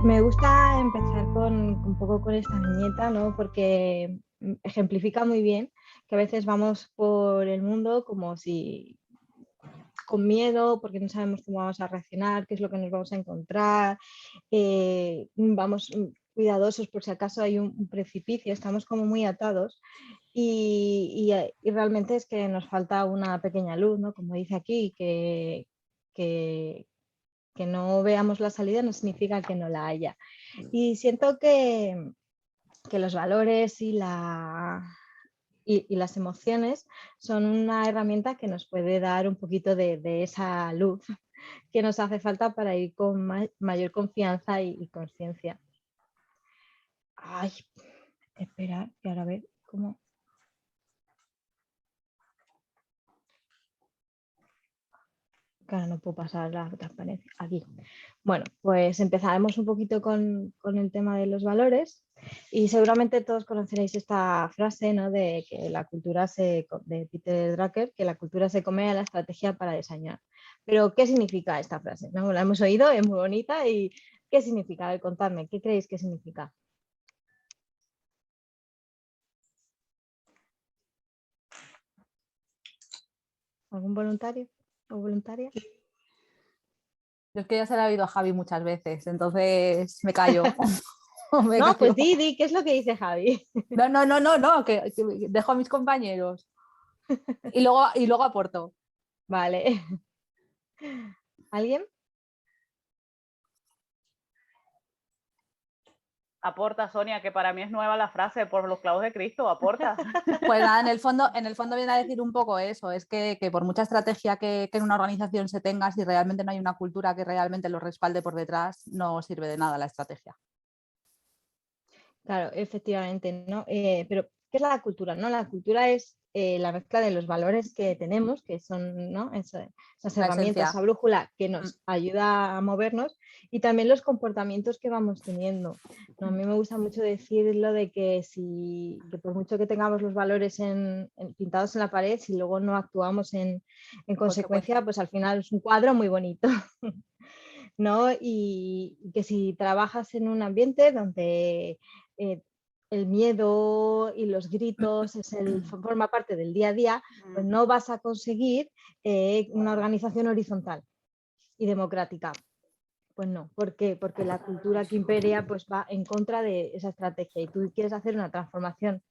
Me gusta empezar un poco con esta viñeta, ¿no? Porque ejemplifica muy bien que a veces vamos por el mundo como si con miedo, porque no sabemos cómo vamos a reaccionar, qué es lo que nos vamos a encontrar, vamos cuidadosos por si acaso hay un precipicio, estamos como muy atados y realmente es que nos falta una pequeña luz, ¿no? Como dice aquí, que no veamos la salida no significa que no la haya. Y siento que los valores y las emociones son una herramienta que nos puede dar un poquito de esa luz que nos hace falta para ir con mayor confianza y conciencia. Ay, espera, que ahora a ver cómo... Claro, no puedo pasar la transparencia. Aquí. Bueno, pues empezaremos un poquito con el tema de los valores y seguramente todos conoceréis esta frase, ¿no? De que de Peter Drucker, que la cultura se come a la estrategia para diseñar. Pero, ¿qué significa esta frase? ¿No? La hemos oído, es muy bonita y ¿qué significa? A ver, contadme, ¿qué creéis que significa? ¿Algún voluntario o voluntaria? Yo es que ya se la he oído a Javi muchas veces, entonces me callo. Me No, callo. pues di, ¿qué es lo que dice Javi? No, que dejo a mis compañeros y luego aporto. Vale. ¿Alguien? Aporta, Sonia, que para mí es nueva la frase, por los clavos de Cristo, aporta. Pues nada, en el fondo viene a decir un poco eso, es que por mucha estrategia que en una organización se tenga, si realmente no hay una cultura que realmente lo respalde por detrás, no sirve de nada la estrategia. Claro, efectivamente, ¿no? Pero, ¿qué es la cultura? ¿No? La cultura es la mezcla de los valores que tenemos, que son, ¿no? Esas La herramientas, esencia. esa brújula que nos ayuda a movernos y también los comportamientos que vamos teniendo, ¿no? A mí me gusta mucho decirlo de que que por mucho que tengamos los valores pintados en la pared, si luego no actuamos en consecuencia, pues al final es un cuadro muy bonito. ¿No? Y que si trabajas en un ambiente donde el miedo y los gritos forma parte del día a día, pues no vas a conseguir una organización horizontal y democrática. Pues no, ¿por qué? Porque la cultura que imperia pues va en contra de esa estrategia y tú quieres hacer una transformación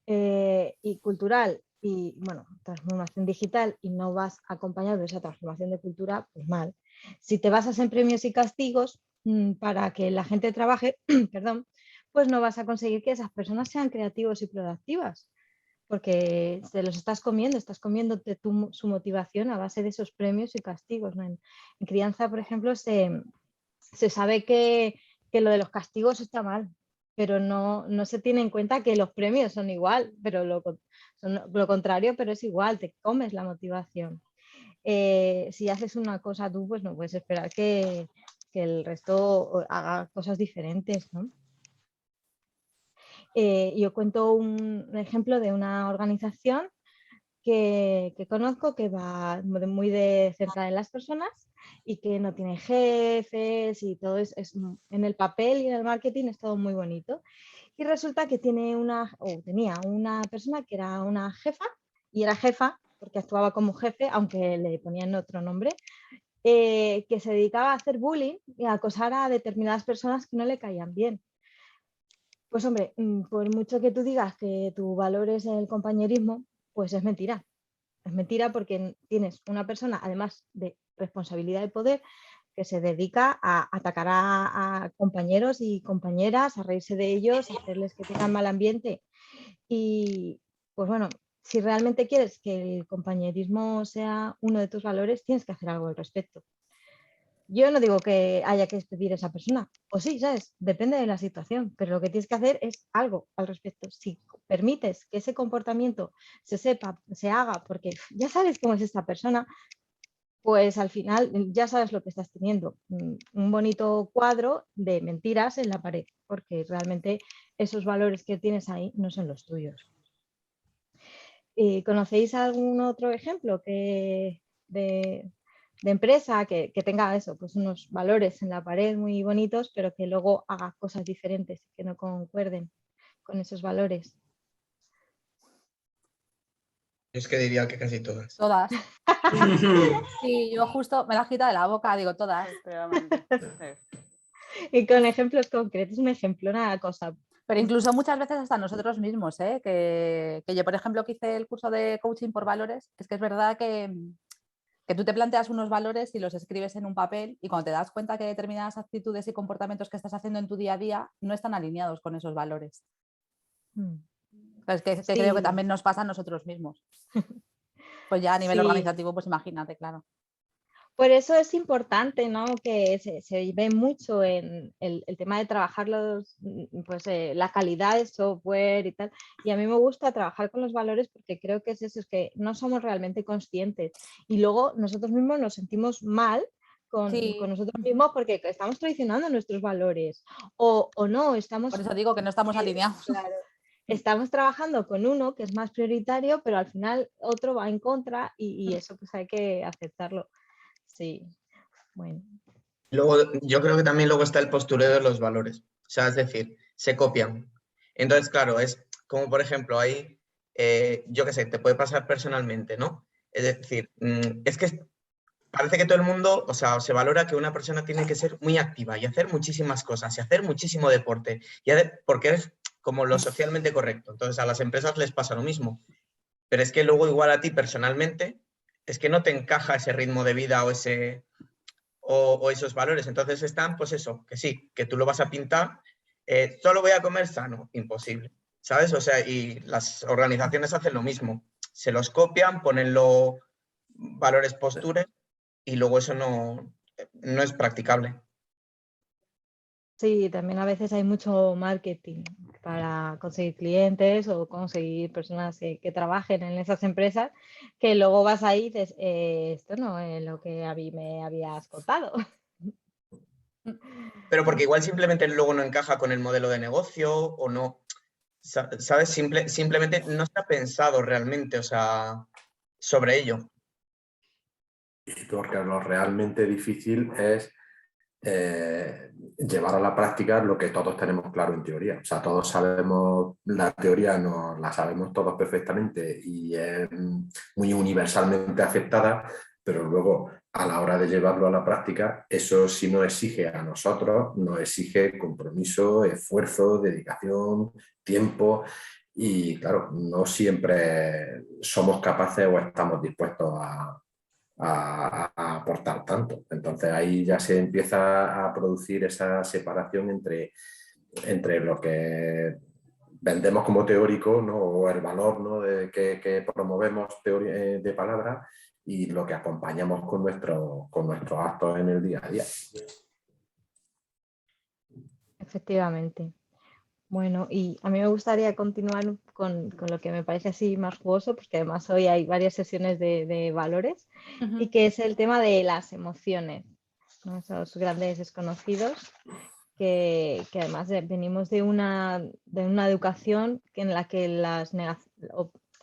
y cultural y, bueno, transformación digital y no vas acompañado de esa transformación de cultura, pues mal. Si te basas en premios y castigos para que la gente trabaje, perdón, pues no vas a conseguir que esas personas sean creativos y productivas, porque te los estás comiéndote su motivación a base de esos premios y castigos, ¿no? En crianza, por ejemplo, se sabe que lo de los castigos está mal, pero no se tiene en cuenta que los premios son igual, pero son lo contrario, pero es igual, te comes la motivación. Si haces una cosa tú, pues no puedes esperar que el resto haga cosas diferentes, ¿no? Yo cuento un ejemplo de una organización que conozco que va muy de cerca de las personas y que no tiene jefes y todo en el papel y en el marketing es todo muy bonito. Y resulta que tenía una persona que era una jefa y era jefa porque actuaba como jefe, aunque le ponían otro nombre, que se dedicaba a hacer bullying y a acosar a determinadas personas que no le caían bien. Pues hombre, por mucho que tú digas que tu valor es el compañerismo, pues es mentira. Es mentira porque tienes una persona, además de responsabilidad de poder, que se dedica a atacar a compañeros y compañeras, a reírse de ellos, a hacerles que tengan mal ambiente. Y pues bueno, si realmente quieres que el compañerismo sea uno de tus valores, tienes que hacer algo al respecto. Yo no digo que haya que despedir a esa persona, o sí, ¿sabes? Depende de la situación, pero lo que tienes que hacer es algo al respecto. Si permites que ese comportamiento se sepa, se haga, porque ya sabes cómo es esta persona, pues al final ya sabes lo que estás teniendo. Un bonito cuadro de mentiras en la pared, porque realmente esos valores que tienes ahí no son los tuyos. ¿Conocéis algún otro ejemplo de empresa que tenga eso, pues unos valores en la pared muy bonitos, pero que luego haga cosas diferentes, que no concuerden con esos valores. Yo es que diría que casi todas. Todas. Sí, yo justo me la quita de la boca, digo todas. Efectivamente, sí. Y con ejemplos concretos, un ejemplo, una cosa. Pero incluso muchas veces hasta nosotros mismos, ¿eh? Que yo, por ejemplo, que hice el curso de coaching por valores, es que es verdad que tú te planteas unos valores y los escribes en un papel y cuando te das cuenta que determinadas actitudes y comportamientos que estás haciendo en tu día a día no están alineados con esos valores. Es que Sí. creo que también nos pasa a nosotros mismos. Pues ya a nivel Sí. organizativo, pues imagínate, claro. Por eso es importante, ¿no? Que se ve mucho en el tema de trabajar pues, la calidad de software y tal. Y a mí me gusta trabajar con los valores porque creo que es eso, es que no somos realmente conscientes. Y luego nosotros mismos nos sentimos mal con nosotros mismos porque estamos traicionando nuestros valores. O no, estamos... Por eso digo que no estamos alineados. Claro. Estamos trabajando con uno que es más prioritario, pero al final otro va en contra y eso pues hay que aceptarlo. Sí, bueno. Luego, yo creo que también luego está el postureo de los valores. O sea, es decir, se copian. Entonces, claro, es como, por ejemplo, ahí, yo qué sé, te puede pasar personalmente, ¿no? Es decir, es que parece que todo el mundo, o sea, se valora que una persona tiene que ser muy activa y hacer muchísimas cosas y hacer muchísimo deporte, porque es como lo socialmente correcto. Entonces, a las empresas les pasa lo mismo. Pero es que luego igual a ti personalmente, es que no te encaja ese ritmo de vida o esos valores. Entonces están, pues eso, que sí, que tú lo vas a pintar, solo voy a comer sano, imposible, ¿sabes? O sea, y las organizaciones hacen lo mismo, se los copian, ponen los valores postures y luego eso no es practicable. Sí, también a veces hay mucho marketing para conseguir clientes o conseguir personas que trabajen en esas empresas, que luego vas ahí y dices, esto no es lo que me habías contado. Pero porque igual simplemente luego no encaja con el modelo de negocio o no, ¿sabes? Simplemente no se ha pensado realmente, o sea, sobre ello. Porque lo realmente difícil es llevar a la práctica lo que todos tenemos claro en teoría. O sea, todos sabemos, la teoría no la sabemos todos perfectamente y es muy universalmente aceptada, pero luego a la hora de llevarlo a la práctica, eso sí nos exige a nosotros, nos exige compromiso, esfuerzo, dedicación, tiempo. Y claro, no siempre somos capaces o estamos dispuestos a aportar tanto. Entonces ahí ya se empieza a producir esa separación entre lo que vendemos como teórico, ¿no? O el valor, ¿no? que promovemos de palabra y lo que acompañamos con nuestros actos en el día a día. Efectivamente. Bueno, y a mí me gustaría continuar con lo que me parece así más jugoso, porque además hoy hay varias sesiones de valores, y que es el tema de las emociones, ¿no? Esos grandes desconocidos, que además venimos de una educación en la que las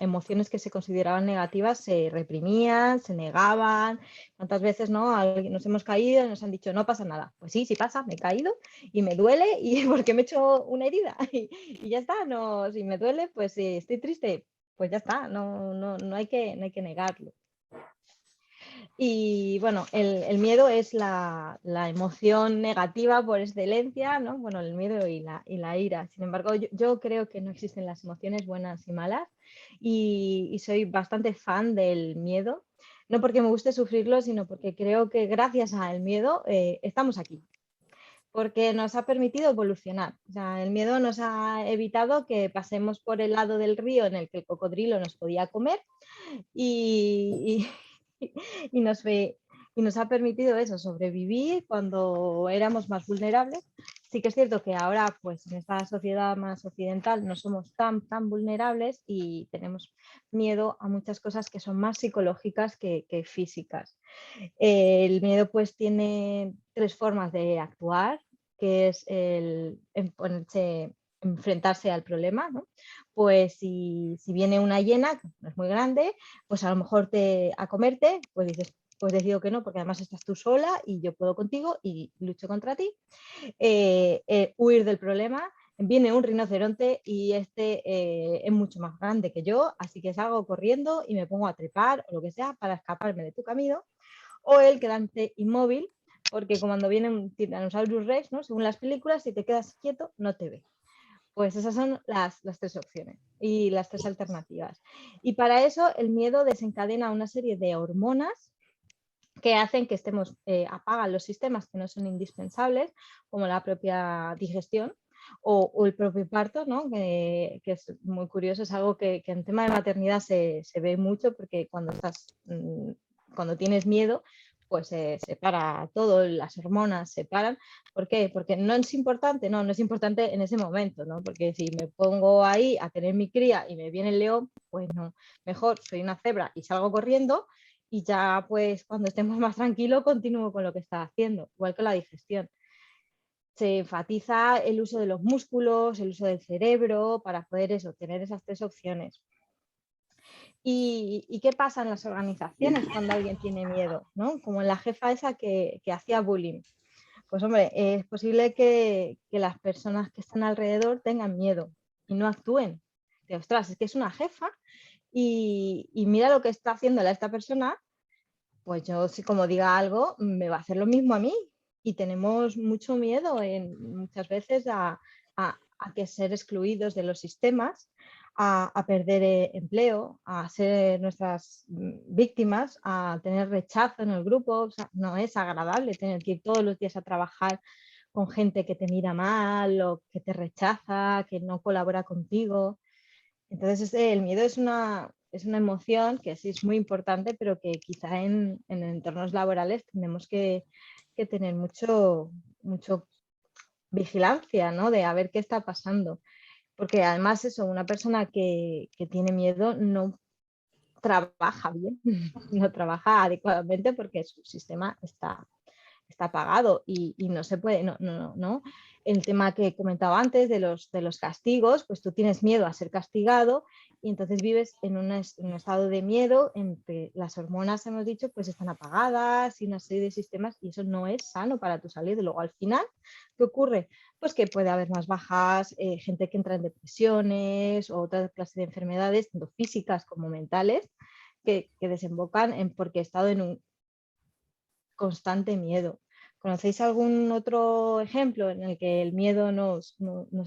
emociones que se consideraban negativas se reprimían, se negaban. ¿Cuántas veces nos hemos caído y nos han dicho no pasa nada? Pues sí, sí pasa, me he caído y me duele y porque me he hecho una herida y ya está. No, si me duele, pues si estoy triste, pues ya está, no hay que negarlo. Y bueno, el miedo es la emoción negativa por excelencia, ¿no? Bueno, el miedo y la ira. Sin embargo, yo creo que no existen las emociones buenas y malas y soy bastante fan del miedo, no porque me guste sufrirlo, sino porque creo que gracias al miedo estamos aquí. Porque nos ha permitido evolucionar. O sea, el miedo nos ha evitado que pasemos por el lado del río en el que el cocodrilo nos podía comer y nos ha permitido eso, sobrevivir cuando éramos más vulnerables. Sí que es cierto que ahora, pues en esta sociedad más occidental, no somos tan vulnerables y tenemos miedo a muchas cosas que son más psicológicas que físicas. El miedo pues tiene 3 formas de actuar, que es el enfrentarse al problema, ¿no? Pues si viene una hiena, que no es muy grande, pues a lo mejor a comerte, pues dices, pues decido que no, porque además estás tú sola y yo puedo contigo y lucho contra ti. Huir del problema. Viene un rinoceronte y es mucho más grande que yo, así que salgo corriendo y me pongo a trepar o lo que sea para escaparme de tu camino. O el quedarte inmóvil, porque cuando viene un Tyrannosaurus Rex, ¿no? Según las películas, si te quedas quieto, no te ve. Pues esas son las 3 opciones y las 3 alternativas. Y para eso el miedo desencadena una serie de hormonas que hacen que apagan los sistemas que no son indispensables, como la propia digestión o el propio parto, ¿no? Que es muy curioso, es algo que en tema de maternidad se ve mucho, porque cuando tienes miedo, pues se para todo, las hormonas se paran. ¿Por qué? Porque no es importante, no es importante en ese momento, ¿no? Porque si me pongo ahí a tener mi cría y me viene el león, pues no, mejor soy una cebra y salgo corriendo y ya pues cuando estemos más tranquilos continúo con lo que está haciendo, igual que la digestión. Se enfatiza el uso de los músculos, el uso del cerebro para poder tener esas 3 opciones. ¿Y qué pasa en las organizaciones cuando alguien tiene miedo? ¿No? Como en la jefa esa que hacía bullying. Pues hombre, es posible que las personas que están alrededor tengan miedo y no actúen. Ostras, es que es una jefa y mira lo que está haciéndole a esta persona, pues yo si como diga algo me va a hacer lo mismo a mí. Y tenemos mucho miedo muchas veces a que ser excluidos de los sistemas, a perder empleo, a ser nuestras víctimas, a tener rechazo en el grupo. O sea, no es agradable tener que ir todos los días a trabajar con gente que te mira mal o que te rechaza, que no colabora contigo. Entonces el miedo es una emoción que sí es muy importante, pero que quizá en entornos laborales tenemos que tener mucho vigilancia, ¿no? De a ver qué está pasando. Porque además una persona que tiene miedo no trabaja bien, no trabaja adecuadamente porque su sistema está apagado y no se puede, no. El tema que comentaba antes de los castigos, pues tú tienes miedo a ser castigado y entonces vives en un estado de miedo en que las hormonas, hemos dicho, pues están apagadas y una serie de sistemas, y eso no es sano para tu salud. Y luego al final, ¿qué ocurre? Pues que puede haber más bajas, gente que entra en depresiones o otra clase de enfermedades, tanto físicas como mentales, que desembocan porque he estado en un constante miedo. ¿Conocéis algún otro ejemplo en el que el miedo nos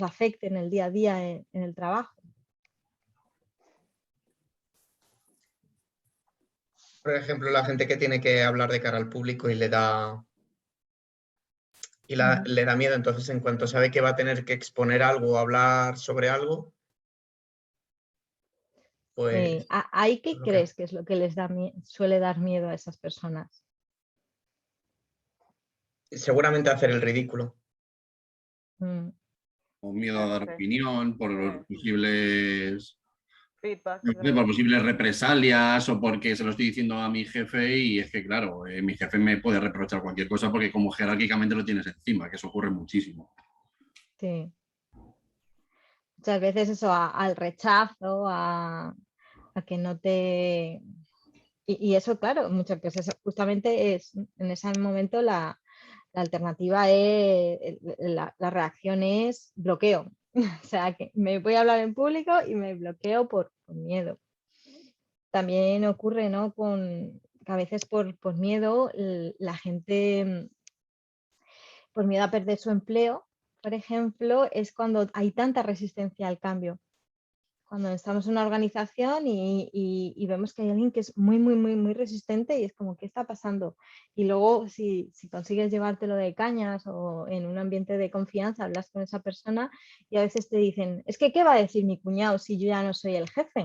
afecte en el día a día en el trabajo? Por ejemplo, la gente que tiene que hablar de cara al público y le da miedo, entonces en cuanto sabe que va a tener que exponer algo o hablar sobre algo, pues... ¿Ahí qué crees que es lo que les suele dar miedo a esas personas? Seguramente hacer el ridículo. O miedo a dar opinión por posibles Feedback. por posibles represalias o porque se lo estoy diciendo a mi jefe y es que, claro, mi jefe me puede reprochar cualquier cosa porque como jerárquicamente lo tienes encima, que eso ocurre muchísimo. Sí. Muchas veces eso, al rechazo, a que no te... Y eso, claro, muchas veces justamente es en ese momento la alternativa es, la reacción es bloqueo. O sea, que me voy a hablar en público y me bloqueo por miedo. También ocurre, ¿no? Que a veces por miedo la gente, por miedo a perder su empleo, por ejemplo, es cuando hay tanta resistencia al cambio. Cuando estamos en una organización y vemos que hay alguien que es muy, muy, muy, muy resistente y es como, ¿qué está pasando? Y luego si consigues llevártelo de cañas o en un ambiente de confianza, hablas con esa persona y a veces te dicen, es que ¿qué va a decir mi cuñado si yo ya no soy el jefe?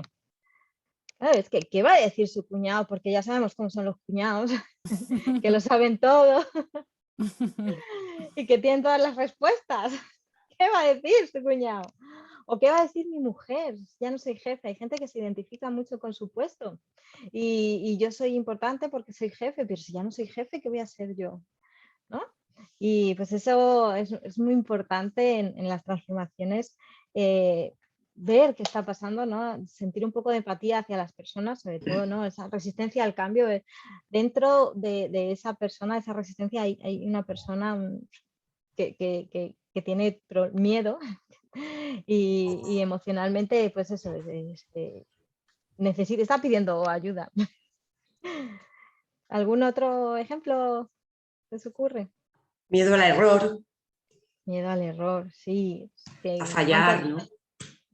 Claro, es que ¿qué va a decir su cuñado? Porque ya sabemos cómo son los cuñados, que lo saben todo y que tienen todas las respuestas. ¿Qué va a decir su cuñado? ¿O qué va a decir mi mujer? Ya no soy jefe. Hay gente que se identifica mucho con su puesto. Y yo soy importante porque soy jefe, pero si ya no soy jefe, ¿qué voy a hacer yo? ¿No? Y pues eso es muy importante en las transformaciones, ver qué está pasando, ¿no? Sentir un poco de empatía hacia las personas, sobre todo, ¿no? Esa resistencia al cambio. Dentro de esa persona, esa resistencia, hay una persona que tiene miedo y emocionalmente, pues eso, está pidiendo ayuda. ¿Algún otro ejemplo que os ocurre? Miedo al error, Miedo al error, sí. a fallar, ¿no?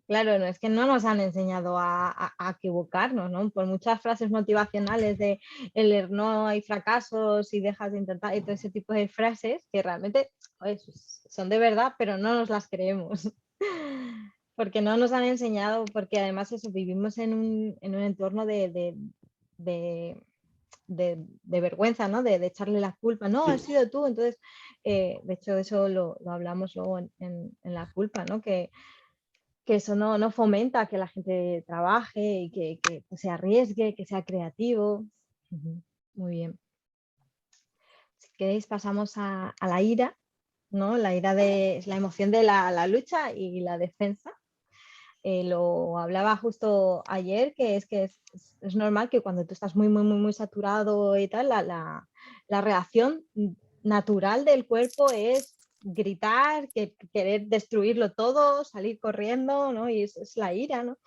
Claro, no es que no nos han enseñado a equivocarnos, ¿no? Por muchas frases motivacionales de no hay fracasos y dejas de intentar y todo ese tipo de frases que realmente son de verdad, pero no nos las creemos. Porque no nos han enseñado, porque además eso, vivimos en un entorno de vergüenza, ¿no? De echarle la culpa. No, has sido tú. Entonces, de hecho, eso lo hablamos luego en la culpa, ¿no? Que eso no fomenta que la gente trabaje y que se arriesgue, que sea creativo. Muy bien. Si queréis pasamos a la ira, ¿no? La ira es la emoción de la lucha y la defensa. Lo hablaba justo ayer, que es normal que cuando tú estás muy saturado y tal, la reacción natural del cuerpo es gritar, querer destruirlo todo, salir corriendo, ¿no? Y es la ira, ¿no?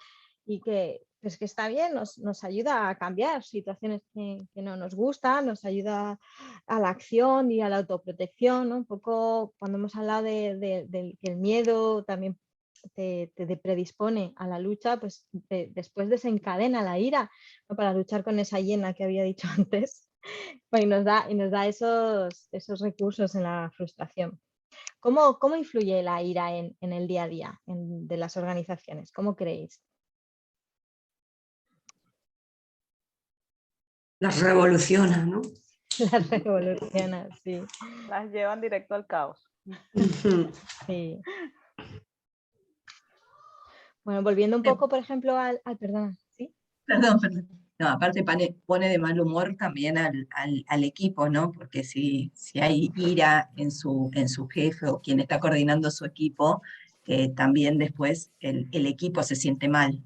Y que está bien, nos ayuda a cambiar situaciones que no nos gustan, nos ayuda a la acción y a la autoprotección, ¿no? Un poco cuando hemos hablado de que el miedo también te predispone a la lucha, pues después desencadena la ira, ¿no? Para luchar con esa hiena que había dicho antes, pues, y nos da esos recursos en la frustración. ¿Cómo influye la ira en el día a día de las organizaciones? ¿Cómo creéis? Las revoluciona, ¿no? Las revoluciona, sí. Las llevan directo al caos. Sí. Bueno, volviendo un poco, por ejemplo, perdón, ¿sí? Perdón. No, aparte pone de mal humor también al equipo, ¿no? Porque si hay ira en su jefe o quien está coordinando su equipo, también después el equipo se siente mal.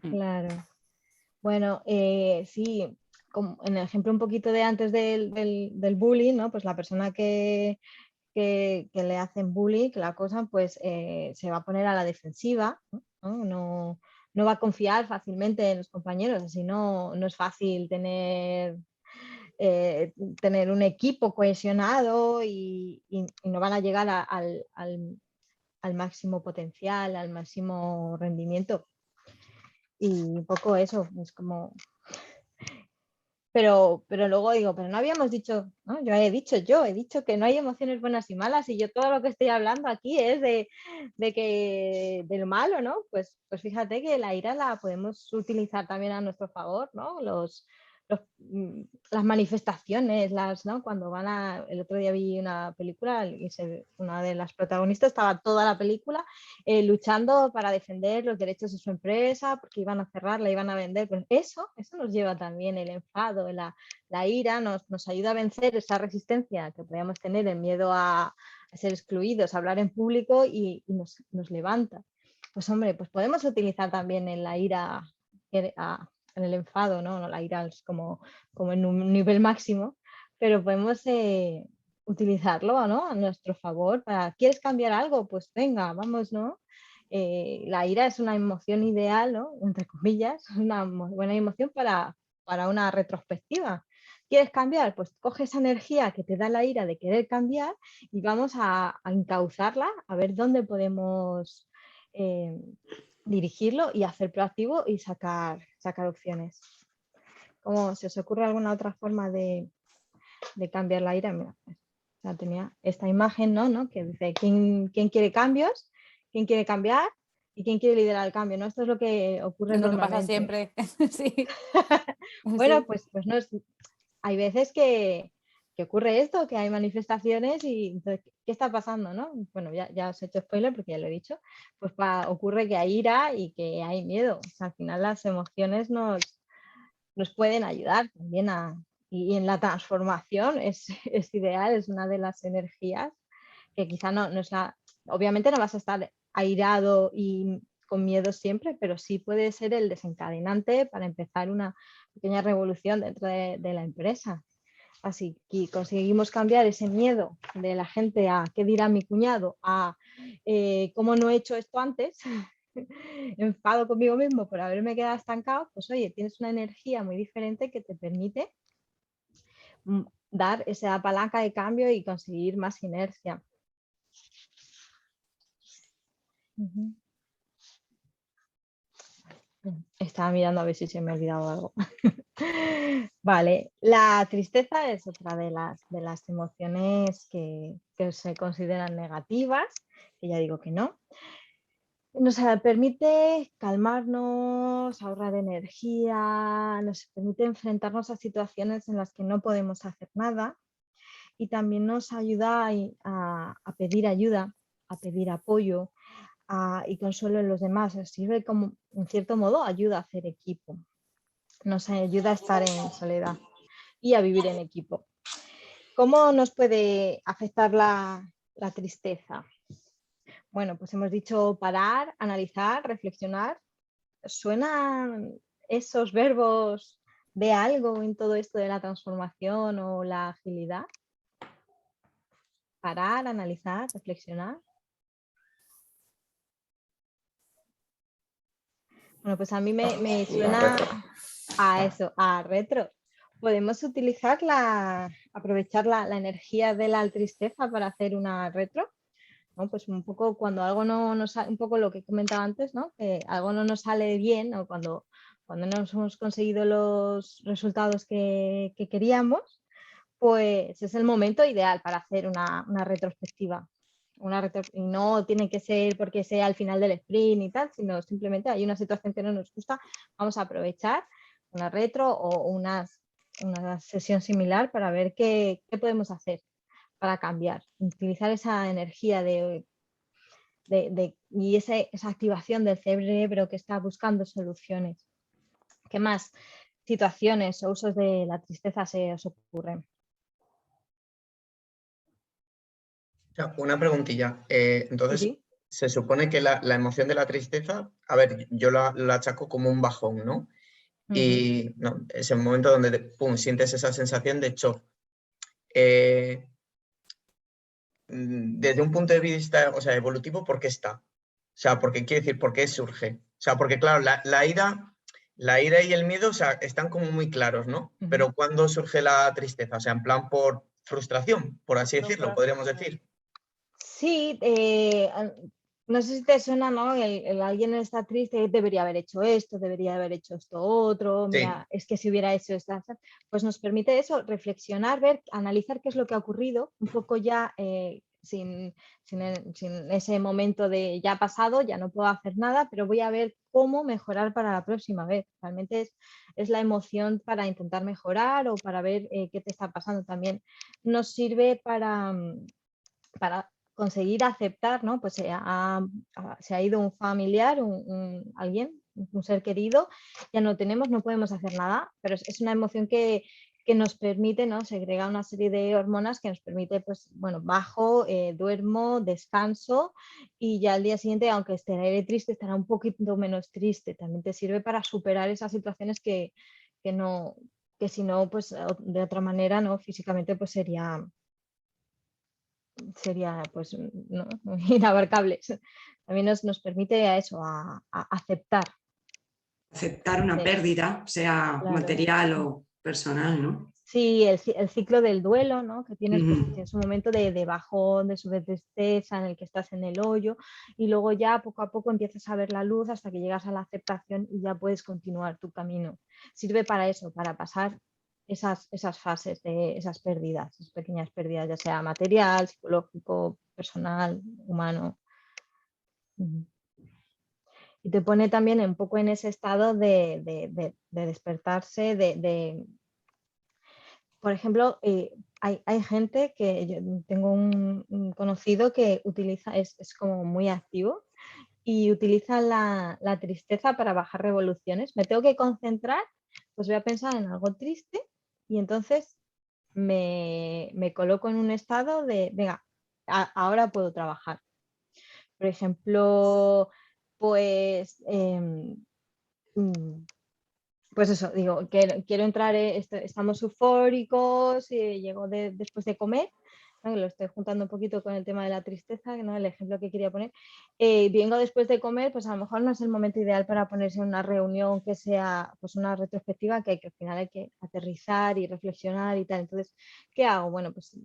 Claro. Bueno, sí, como en el ejemplo un poquito de antes del bullying, ¿no? Pues la persona que le hacen bullying, que la acosan, pues se va a poner a la defensiva, ¿no? No va a confiar fácilmente en los compañeros, así no es fácil tener un equipo cohesionado y no van a llegar al máximo potencial, al máximo rendimiento. Y un poco eso, es como... Pero luego digo, pero no habíamos dicho, ¿no? Yo he dicho que no hay emociones buenas y malas y yo todo lo que estoy hablando aquí es de lo malo, ¿no? Pues fíjate que la ira la podemos utilizar también a nuestro favor, ¿no? Las manifestaciones, ¿no? Cuando el otro día vi una película y una de las protagonistas estaba toda la película luchando para defender los derechos de su empresa porque iban a cerrarla, iban a vender. Pues eso nos lleva también el enfado, la ira, nos ayuda a vencer esa resistencia que podíamos tener, el miedo a ser excluidos, a hablar en público y nos levanta. Pues hombre, pues podemos utilizar también en la ira en el enfado, ¿no? La ira es como en un nivel máximo, pero podemos utilizarlo, ¿no? A nuestro favor. ¿Quieres cambiar algo? Pues venga, vamos, ¿no? La ira es una emoción ideal, ¿no? Entre comillas, una buena emoción para una retrospectiva. ¿Quieres cambiar? Pues coge esa energía que te da la ira de querer cambiar y vamos a encauzarla, a ver dónde podemos dirigirlo y hacer proactivo y sacar opciones. ¿Cómo se os ocurre alguna otra forma de cambiar la ira? Mira, pues, tenía esta imagen, ¿no? Que dice ¿quién quiere cambios? ¿Quién quiere cambiar? ¿Y quién quiere liderar el cambio? ¿No? Esto es lo que ocurre Es lo que normalmente. pasa siempre. Sí. Bueno, Sí. pues no es. Hay veces que ocurre esto, que hay manifestaciones y entonces, ¿qué está pasando? ¿No? Bueno, ya os he hecho spoiler porque ya lo he dicho. Pues ocurre que hay ira y que hay miedo. O sea, al final las emociones nos pueden ayudar también y en la transformación es ideal, es una de las energías que quizá no es obviamente no vas a estar airado y con miedo siempre, pero sí puede ser el desencadenante para empezar una pequeña revolución dentro de la empresa. Así que conseguimos cambiar ese miedo de la gente a qué dirá mi cuñado, a cómo no he hecho esto antes, enfado conmigo mismo por haberme quedado estancado, pues oye, tienes una energía muy diferente que te permite dar esa palanca de cambio y conseguir más inercia. Estaba mirando a ver si se me ha olvidado algo. Vale, la tristeza es otra de las emociones que se consideran negativas, que ya digo que no. Nos permite calmarnos, ahorrar energía, nos permite enfrentarnos a situaciones en las que no podemos hacer nada y también nos ayuda a pedir ayuda, a pedir apoyo y consuelo en los demás. Nos sirve como, en cierto modo, ayuda a hacer equipo. Nos ayuda a estar en soledad y a vivir en equipo. ¿Cómo nos puede afectar la tristeza? Bueno, pues hemos dicho parar, analizar, reflexionar. ¿Suenan esos verbos de algo en todo esto de la transformación o la agilidad? Parar, analizar, reflexionar. Bueno, pues a mí me suena a eso, a retro. ¿Podemos aprovechar la energía de la tristeza para hacer una retro? ¿No? Pues un poco cuando algo no nos sale, un poco lo que comentaba antes, ¿no? Que algo no nos sale bien o cuando no hemos conseguido los resultados que queríamos, pues es el momento ideal para hacer una retrospectiva. Y no tiene que ser porque sea al final del sprint y tal, sino simplemente hay una situación que no nos gusta, vamos a aprovechar una retro o una sesión similar para ver qué podemos hacer para cambiar, utilizar esa energía y esa activación del cerebro que está buscando soluciones. ¿Qué más situaciones o usos de la tristeza se os ocurren? Una preguntilla. Entonces, Sí. se supone que la emoción de la tristeza, a ver, yo la achaco como un bajón, ¿no? Y no, es el momento donde pum, sientes esa sensación de shock. Desde un punto de vista, o sea, evolutivo, ¿por qué está? O sea, porque quiere decir, ¿por qué surge? O sea, porque claro, la ira y el miedo, o sea, están como muy claros, ¿no? Pero ¿cuándo surge la tristeza? O sea, en plan por frustración, por así decirlo, podríamos decir. Sí, no sé si te suena, ¿no? El alguien está triste, debería haber hecho esto, debería haber hecho esto otro, mira, es que si hubiera hecho esto, pues nos permite eso, reflexionar, ver, analizar qué es lo que ha ocurrido, un poco ya sin ese momento de ya ha pasado, ya no puedo hacer nada, pero voy a ver cómo mejorar para la próxima vez. Realmente es la emoción para intentar mejorar o para ver qué te está pasando también. Nos sirve para conseguir aceptar, ¿no? Pues se ha ido un familiar, alguien, un ser querido, ya no tenemos, no podemos hacer nada, pero es una emoción que nos permite, ¿no? Segrega una serie de hormonas que nos permite, pues, bueno, bajo, duermo, descanso y ya al día siguiente, aunque esté triste, estará un poquito menos triste. También te sirve para superar esas situaciones que si no, pues de otra manera, ¿no? Físicamente, pues sería pues ¿no? inabarcables. También nos permite a eso, a aceptar. Aceptar una pérdida, sea material o personal, ¿no? Sí, el ciclo del duelo, ¿no? Que tienes, pues, tienes un momento de bajón, de tristeza en el que estás en el hoyo y luego ya poco a poco empiezas a ver la luz hasta que llegas a la aceptación y ya puedes continuar tu camino. Sirve para eso, para pasar esas fases de esas pérdidas, esas pequeñas pérdidas, ya sea material, psicológico, personal, humano. Y te pone también un poco en ese estado de despertarse, por ejemplo, hay gente que yo tengo un conocido que utiliza, es como muy activo y utiliza la tristeza para bajar revoluciones. Me tengo que concentrar, pues voy a pensar en algo triste y entonces me coloco en un estado de, venga, ahora puedo trabajar. Por ejemplo, pues, pues eso, digo, quiero entrar, estamos eufóricos, llego después de comer, ¿no? Lo estoy juntando un poquito con el tema de la tristeza, ¿no? El ejemplo que quería poner. Vengo después de comer, pues a lo mejor no es el momento ideal para ponerse en una reunión que sea pues una retrospectiva, que al final hay que aterrizar y reflexionar y tal. Entonces, ¿qué hago? Bueno, pues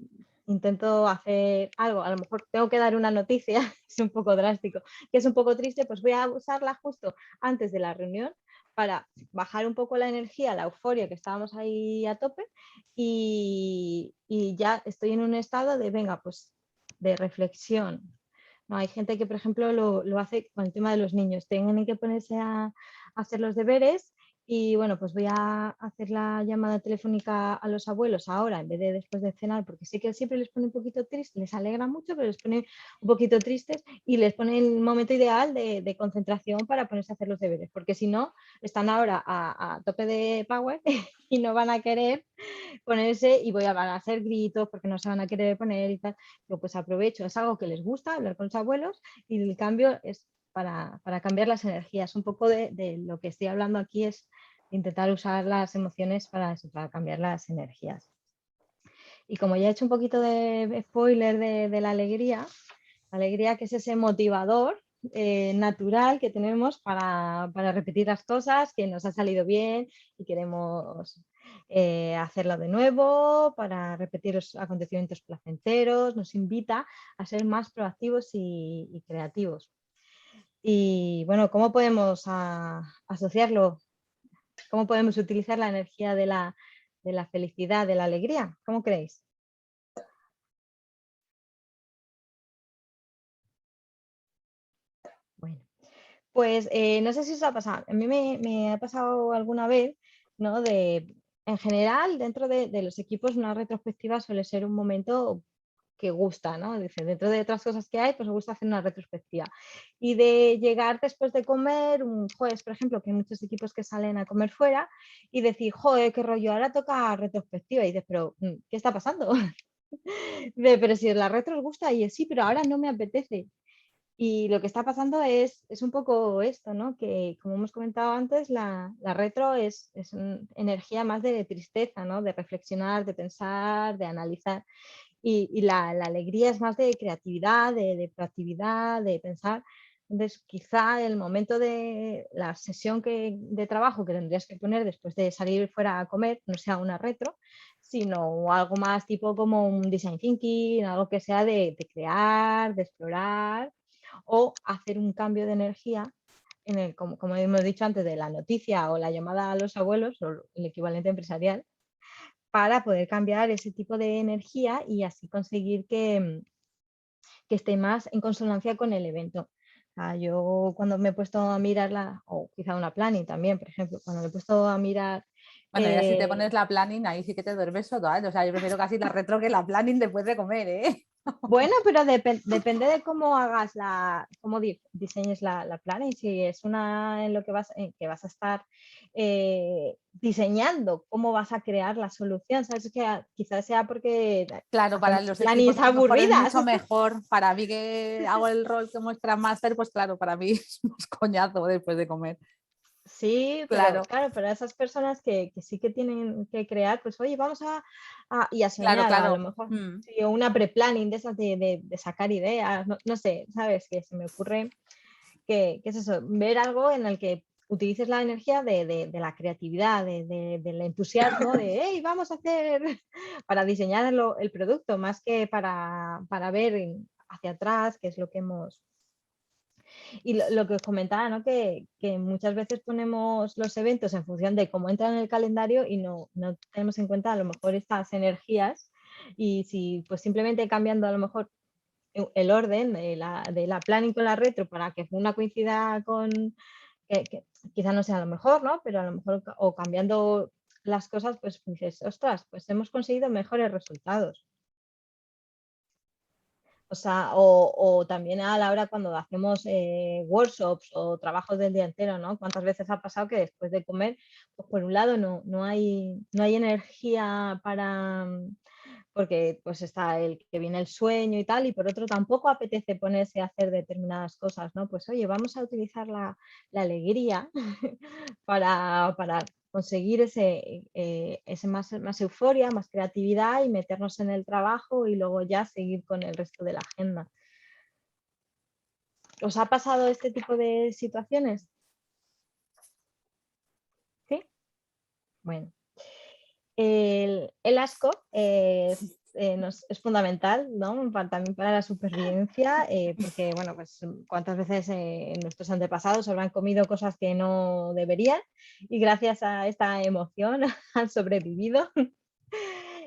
intento hacer algo, a lo mejor tengo que dar una noticia, es un poco drástico, que es un poco triste, pues voy a usarla justo antes de la reunión para bajar un poco la energía, la euforia, que estábamos ahí a tope, y ya estoy en un estado de, venga, pues de reflexión. No, hay gente que, por ejemplo, lo hace con el tema de los niños, tienen que ponerse a hacer los deberes y bueno, pues voy a hacer la llamada telefónica a los abuelos ahora en vez de después de cenar, porque sí que siempre les pone un poquito tristes, les alegra mucho, pero les pone un poquito tristes y les pone el momento ideal de concentración para ponerse a hacer los deberes, porque si no, están ahora a tope de power y no van a querer ponerse y van a hacer gritos porque no se van a querer poner y tal. Yo pues aprovecho, es algo que les gusta, hablar con los abuelos y el cambio es para cambiar las energías. Un poco de lo que estoy hablando aquí es intentar usar las emociones para eso, para cambiar las energías. Y como ya he hecho un poquito de spoiler de la alegría que es ese motivador natural que tenemos para repetir las cosas, que nos ha salido bien y queremos hacerlo de nuevo, para repetir los acontecimientos placenteros, nos invita a ser más proactivos y creativos. Y bueno, ¿cómo podemos asociarlo? ¿Cómo podemos utilizar la energía de la felicidad, de la alegría? ¿Cómo creéis? Bueno, pues no sé si os ha pasado. A mí me ha pasado alguna vez, ¿no? En general, dentro de los equipos, una retrospectiva suele ser un momento que gusta, ¿no? Dice, dentro de otras cosas que hay, pues me gusta hacer una retrospectiva. Y de llegar después de comer, un jueves, por ejemplo, que hay muchos equipos que salen a comer fuera, y decir, joder, qué rollo, ahora toca retrospectiva. Y dices, pero, ¿qué está pasando? Pero si la retro os gusta, y sí, pero ahora no me apetece. Y lo que está pasando es un poco esto, ¿no? Que como hemos comentado antes, la retro es energía más de tristeza, ¿no? De reflexionar, de pensar, de analizar. Y la alegría es más de creatividad, de proactividad, de pensar. Entonces, quizá el momento de la sesión de trabajo que tendrías que poner después de salir fuera a comer no sea una retro, sino algo más tipo como un design thinking, algo que sea de crear, de explorar o hacer un cambio de energía en el, como hemos dicho antes, de la noticia o la llamada a los abuelos o el equivalente empresarial, para poder cambiar ese tipo de energía y así conseguir que esté más en consonancia con el evento. Yo cuando me he puesto a mirarla, o quizá una planning también, por ejemplo, cuando me he puesto a mirar... Bueno, ya si te pones la planning, ahí sí que te duermes total. O sea, yo prefiero casi la retro que la planning después de comer, ¿eh? Bueno, pero depende de cómo hagas cómo diseñes la planning. Si es una en lo que vas a estar diseñando, cómo vas a crear la solución. Sabes que quizás sea porque claro, para los plannings equipos a lo mejor es aburridas. mucho mejor. Para mí que hago el rol que muestra Master, pues claro, para mí es más coñazo después de comer. Sí, Claro. pero para esas personas que sí que tienen que crear, pues oye, vamos a Claro, soñar, a lo claro. mejor sí, o una pre-planning de esas de sacar ideas, no sé, ¿sabes? Que se me ocurre que es eso, ver algo en el que utilices la energía de la creatividad, del entusiasmo, de hey, vamos a hacer para diseñar el producto, más que para ver hacia atrás, que es lo que hemos... Y lo que os comentaba, ¿no? Que muchas veces ponemos los eventos en función de cómo entran en el calendario y no tenemos en cuenta a lo mejor estas energías y si pues simplemente cambiando a lo mejor el orden de la planning con la retro para que una coincida con, que quizá no sea lo mejor, ¿no? Pero a lo mejor o cambiando las cosas, pues dices, ostras, pues hemos conseguido mejores resultados. O sea, o también a la hora cuando hacemos workshops o trabajos del día entero, ¿no? ¿Cuántas veces ha pasado que después de comer, pues por un lado no hay energía porque pues está el que viene el sueño y tal, y por otro tampoco apetece ponerse a hacer determinadas cosas, ¿no? Pues oye, vamos a utilizar la alegría para conseguir ese más euforia, más creatividad y meternos en el trabajo y luego ya seguir con el resto de la agenda. ¿Os ha pasado este tipo de situaciones? ¿Sí? Bueno. El asco es fundamental, ¿no? También para la supervivencia, porque, bueno, pues cuántas veces nuestros antepasados habrán comido cosas que no deberían y gracias a esta emoción han sobrevivido.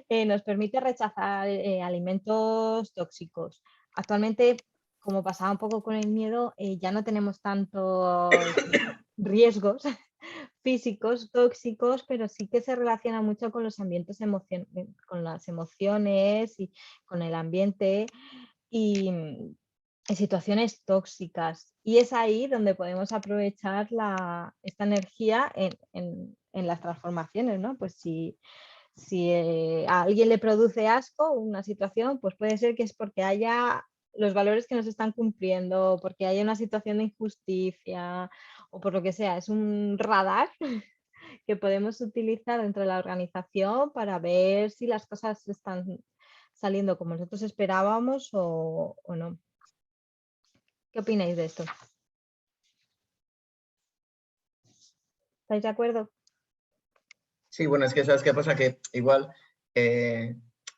Nos permite rechazar alimentos tóxicos. Actualmente, como pasaba un poco con el miedo, ya no tenemos tantos riesgos físicos tóxicos, pero sí que se relaciona mucho con los ambientes con las emociones y con el ambiente y en situaciones tóxicas. Y es ahí donde podemos aprovechar esta energía en las transformaciones, ¿no? Pues si a alguien le produce asco una situación, pues puede ser que es porque haya los valores que no se están cumpliendo, porque haya una situación de injusticia o por lo que sea. Es un radar que podemos utilizar dentro de la organización para ver si las cosas están saliendo como nosotros esperábamos o no. ¿Qué opináis de esto? ¿Estáis de acuerdo? Sí, bueno, es que sabes qué pasa, que igual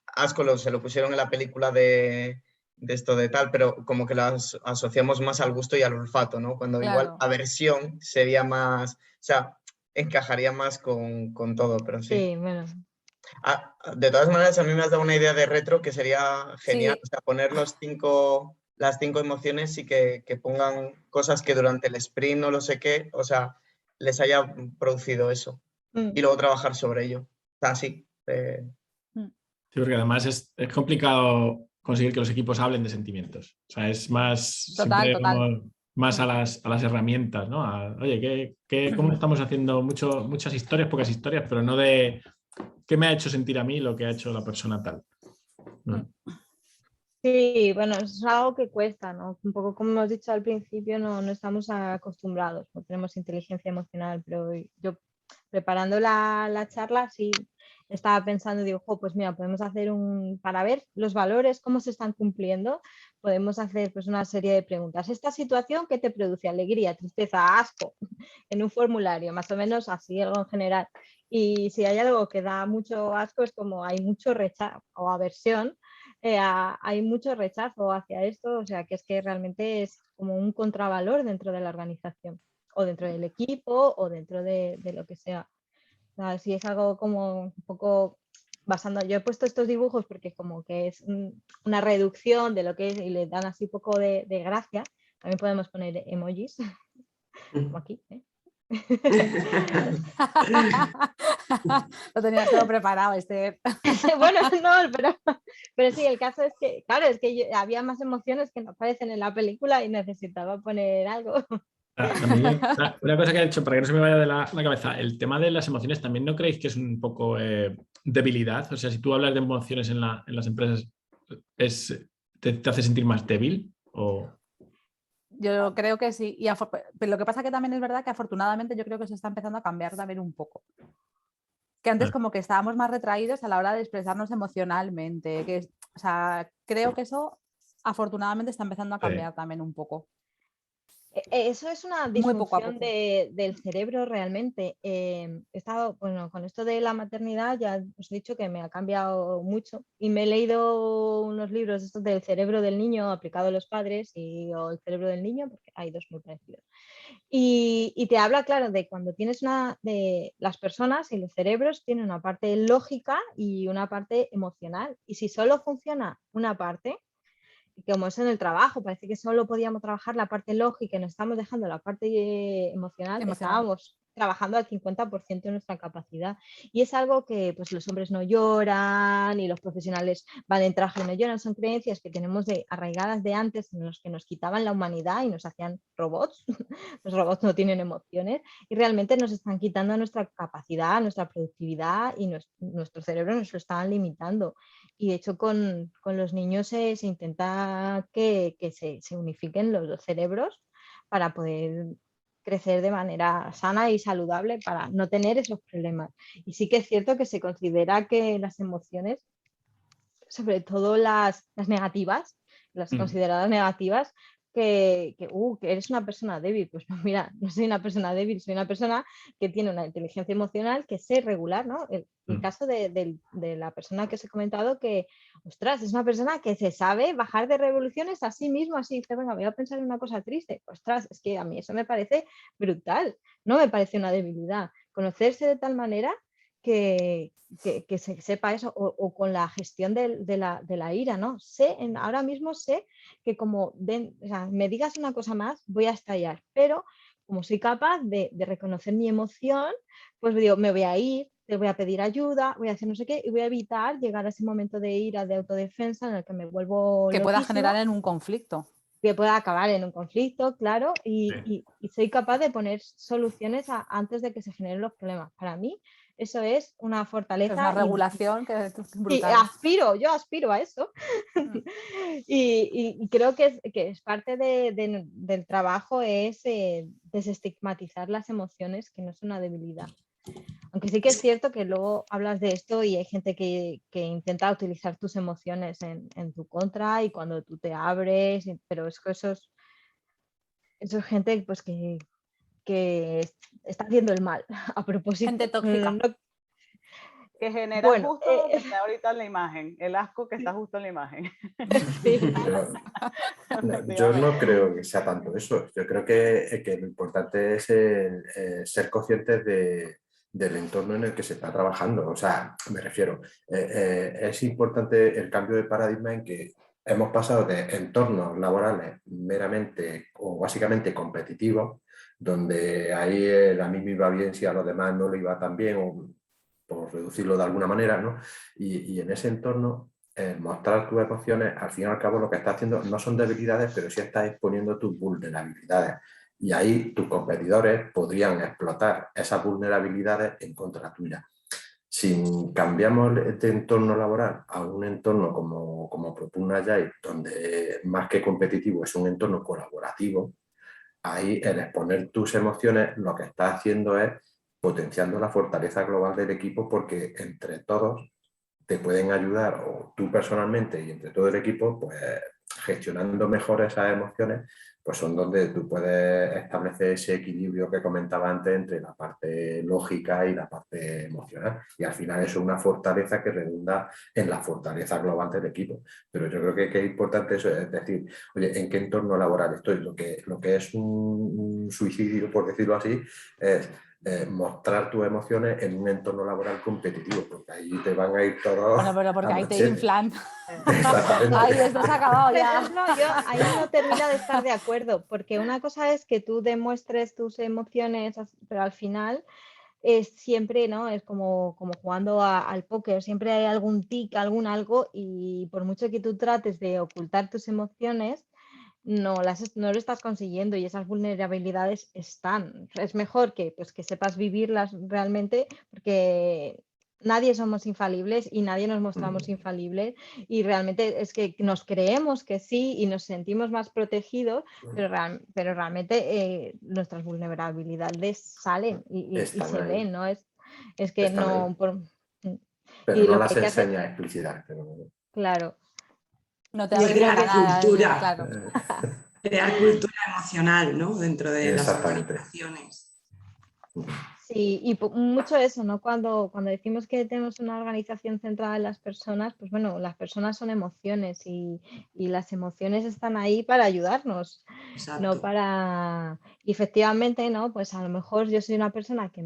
asco se lo pusieron en la película de esto de tal, pero como que lo asociamos más al gusto y al olfato, ¿no? Cuando igual Claro. aversión sería más, o sea, encajaría más con todo, pero sí. Sí, bueno. De todas maneras, a mí me has dado una idea de retro que sería genial, Sí. o sea, poner las 5 emociones y que pongan cosas que durante el sprint o no sé qué, o sea, les haya producido eso. Y luego trabajar sobre ello. O sea, sí. Sí, porque además es complicado conseguir que los equipos hablen de sentimientos. O sea, es más, Total, siempre total. vamos más a las herramientas, ¿no? Oye, ¿cómo estamos haciendo muchas historias, pocas historias, pero no de qué me ha hecho sentir a mí lo que ha hecho la persona tal? ¿No? Sí, bueno, es algo que cuesta, ¿no? Un poco como hemos dicho al principio, no estamos acostumbrados, no tenemos inteligencia emocional, pero yo preparando la charla sí estaba pensando, digo, pues mira, podemos hacer para ver los valores, cómo se están cumpliendo, podemos hacer pues una serie de preguntas. ¿Esta situación qué te produce? Alegría, tristeza, asco, en un formulario, más o menos así, algo en general. Y si hay algo que da mucho asco, es como hay mucho rechazo o aversión. Hay mucho rechazo hacia esto, o sea que es que realmente es como un contravalor dentro de la organización o dentro del equipo o dentro de lo que sea. O sea, si es algo como un poco basando, yo he puesto estos dibujos porque como que es una reducción de lo que es y le dan así poco de gracia. También podemos poner emojis, como aquí, ¿eh? Lo tenías todo preparado, Esther. Bueno, no, pero sí, el caso es que, claro, es que había más emociones que no aparecen en la película y necesitaba poner algo. A mí, una cosa que he hecho, para que no se me vaya de la cabeza, el tema de las emociones, ¿también no creéis que es un poco debilidad? O sea, si tú hablas de emociones en las empresas, ¿te hace sentir más débil? ¿O? Yo creo que sí. Pero lo que pasa que también es verdad que afortunadamente yo creo que se está empezando a cambiar también un poco. Que antes como que estábamos más retraídos a la hora de expresarnos emocionalmente. O sea, creo que eso afortunadamente está empezando a cambiar también un poco. Eso es una Muy poco a disfunción poco. del cerebro realmente. He estado, bueno, con esto de la maternidad ya os he dicho que me ha cambiado mucho y me he leído unos libros estos del cerebro del niño aplicado a los padres o el cerebro del niño, porque hay dos muy parecidos. Y te habla, claro, de cuando tienes de las personas y los cerebros tienen una parte lógica y una parte emocional. Y si solo funciona una parte, como es en el trabajo, parece que solo podíamos trabajar la parte lógica y nos estamos dejando la parte emocional. Estábamos trabajando al 50% de nuestra capacidad. Y es algo que pues, los hombres no lloran y los profesionales van en traje y no lloran. Son creencias que tenemos arraigadas de antes, en los que nos quitaban la humanidad y nos hacían robots. Los robots no tienen emociones y realmente nos están quitando nuestra capacidad, nuestra productividad y nuestro cerebro nos lo estaban limitando. Y de hecho con los niños se intenta que se unifiquen los dos cerebros para poder crecer de manera sana y saludable para no tener esos problemas. Y sí que es cierto que se considera que las emociones, sobre todo las negativas, las consideradas negativas, que eres una persona débil. Pues no, mira, no soy una persona débil, soy una persona que tiene una inteligencia emocional que sé regular, ¿no? El caso de la persona que os he comentado que, ostras, es una persona que se sabe bajar de revoluciones a sí mismo, así dice, venga, voy a pensar en una cosa triste. Ostras, es que a mí eso me parece brutal, no me parece una debilidad. Conocerse de tal manera que se sepa eso, o con la gestión de la ira, ¿no? Ahora mismo sé que como me digas una cosa más, voy a estallar, pero como soy capaz de reconocer mi emoción, pues digo, me voy a ir, te voy a pedir ayuda, voy a hacer no sé qué, y voy a evitar llegar a ese momento de ira, de autodefensa, en el que me vuelvo que pueda loquísima, generar en un conflicto. Que pueda acabar en un conflicto, claro, y soy capaz de poner soluciones antes de que se generen los problemas. Para mí eso es una fortaleza. Es una regulación que es brutal. Y yo aspiro a eso. y creo que es parte del trabajo es desestigmatizar las emociones, que no es una debilidad. Aunque sí que es cierto que luego hablas de esto y hay gente que intenta utilizar tus emociones en tu contra y cuando tú te abres, pero es que eso es gente pues que está haciendo el mal a propósito. Gente tóxica. Que genera justo lo que está ahorita en la imagen, el asco que está justo en la imagen. Sí. Yo no creo que sea tanto eso. Yo creo que lo importante es ser conscientes del entorno en el que se está trabajando. O sea, me refiero, es importante el cambio de paradigma en que hemos pasado de entornos laborales meramente o básicamente competitivos, donde ahí a mí me iba bien si a los demás no lo iba tan bien, o por reducirlo de alguna manera, ¿no? Y en ese entorno, mostrar tus emociones, al fin y al cabo lo que estás haciendo no son debilidades, pero sí estás exponiendo tus vulnerabilidades. Y ahí tus competidores podrían explotar esas vulnerabilidades en contra tuya. Si cambiamos este entorno laboral a un entorno como propone Agile, donde más que competitivo es un entorno colaborativo, ahí el exponer tus emociones lo que estás haciendo es potenciando la fortaleza global del equipo, porque entre todos te pueden ayudar, o tú personalmente y entre todo el equipo, pues gestionando mejor esas emociones, pues son donde tú puedes establecer ese equilibrio que comentaba antes entre la parte lógica y la parte emocional. Y al final eso es una fortaleza que redunda en la fortaleza global del equipo. Pero yo creo que es importante eso, es decir, oye, ¿en qué entorno laboral estoy? Lo que es un suicidio, por decirlo así, es mostrar tus emociones en un entorno laboral competitivo, porque ahí te van a ir todos. Bueno, pero porque ahí te inflan. Exactamente. Ay, esto se ha acabado ya. No, yo ahí no termino de estar de acuerdo, porque una cosa es que tú demuestres tus emociones, pero al final es siempre, ¿no? Es como jugando al póker, siempre hay algún tic, algo, y por mucho que tú trates de ocultar tus emociones, no lo estás consiguiendo y esas vulnerabilidades están. Es mejor que sepas vivirlas realmente, porque nadie somos infalibles y nadie nos mostramos infalibles, y realmente es que nos creemos que sí y nos sentimos más protegidos, pero realmente nuestras vulnerabilidades salen y se ven, ¿no? Es que están no... pero no las enseña explícitamente. Claro. No te crear cultura. Claro. Crear cultura emocional, ¿no? Dentro de las organizaciones. Sí, y mucho eso, ¿no? Cuando decimos que tenemos una organización centrada en las personas, pues bueno, las personas son emociones y las emociones están ahí para ayudarnos. Exacto. No para... Y efectivamente, ¿no? Pues a lo mejor yo soy una persona que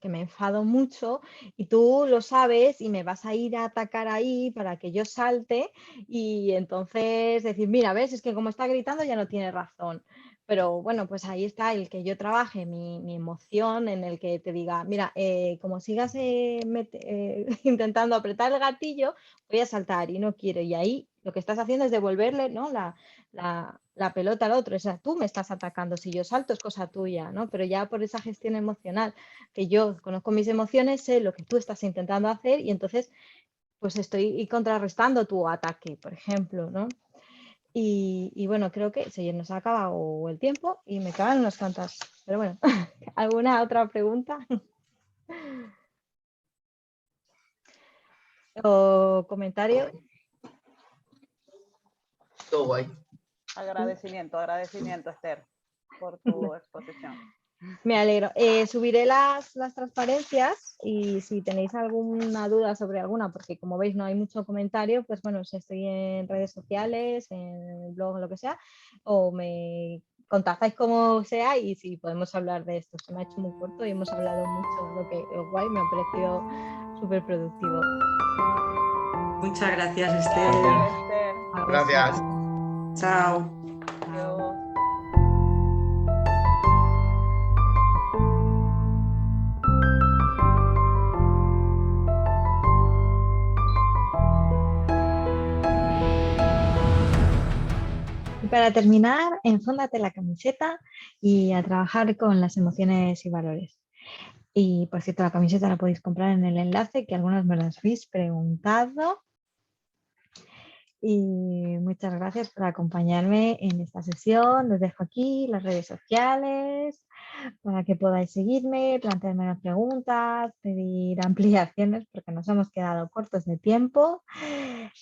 que me enfado mucho y tú lo sabes y me vas a ir a atacar ahí para que yo salte y entonces decir, mira, ves, es que como está gritando ya no tiene razón. Pero bueno, pues ahí está el que yo trabaje mi emoción, en el que te diga, mira, como sigas intentando apretar el gatillo, voy a saltar y no quiero. Y ahí lo que estás haciendo es devolverle, ¿no?, la pelota al otro. O sea, tú me estás atacando, si yo salto es cosa tuya, ¿no? Pero ya por esa gestión emocional, que yo conozco mis emociones, sé lo que tú estás intentando hacer y entonces pues estoy contrarrestando tu ataque, por ejemplo, ¿no? Y bueno, creo que se nos ha acabado el tiempo y me quedan unas cuantas. Pero bueno, ¿alguna otra pregunta? ¿O comentario? Todo guay. Agradecimiento, Esther, por tu exposición. Me alegro. Subiré las transparencias y si tenéis alguna duda sobre alguna, porque como veis no hay mucho comentario, pues bueno, si estoy en redes sociales, en el blog, lo que sea, o me contactáis como sea y si podemos hablar de esto. Se me ha hecho muy corto y hemos hablado mucho, lo que guay, me ha parecido súper productivo. Muchas gracias, Esther. Gracias. Chao. Adiós. Y para terminar, enfóndate la camiseta y a trabajar con las emociones y valores. Y por cierto, la camiseta la podéis comprar en el enlace, que algunas me las habéis preguntado. Y muchas gracias por acompañarme en esta sesión. Os dejo aquí las redes sociales para que podáis seguirme, plantearme las preguntas, pedir ampliaciones porque nos hemos quedado cortos de tiempo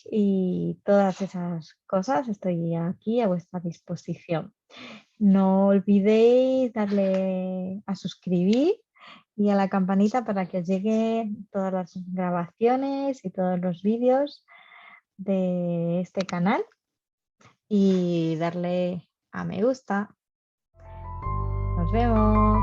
y todas esas cosas estoy aquí a vuestra disposición. No olvidéis darle a suscribir y a la campanita para que os lleguen todas las grabaciones y todos los vídeos de este canal y darle a me gusta. Nos vemos.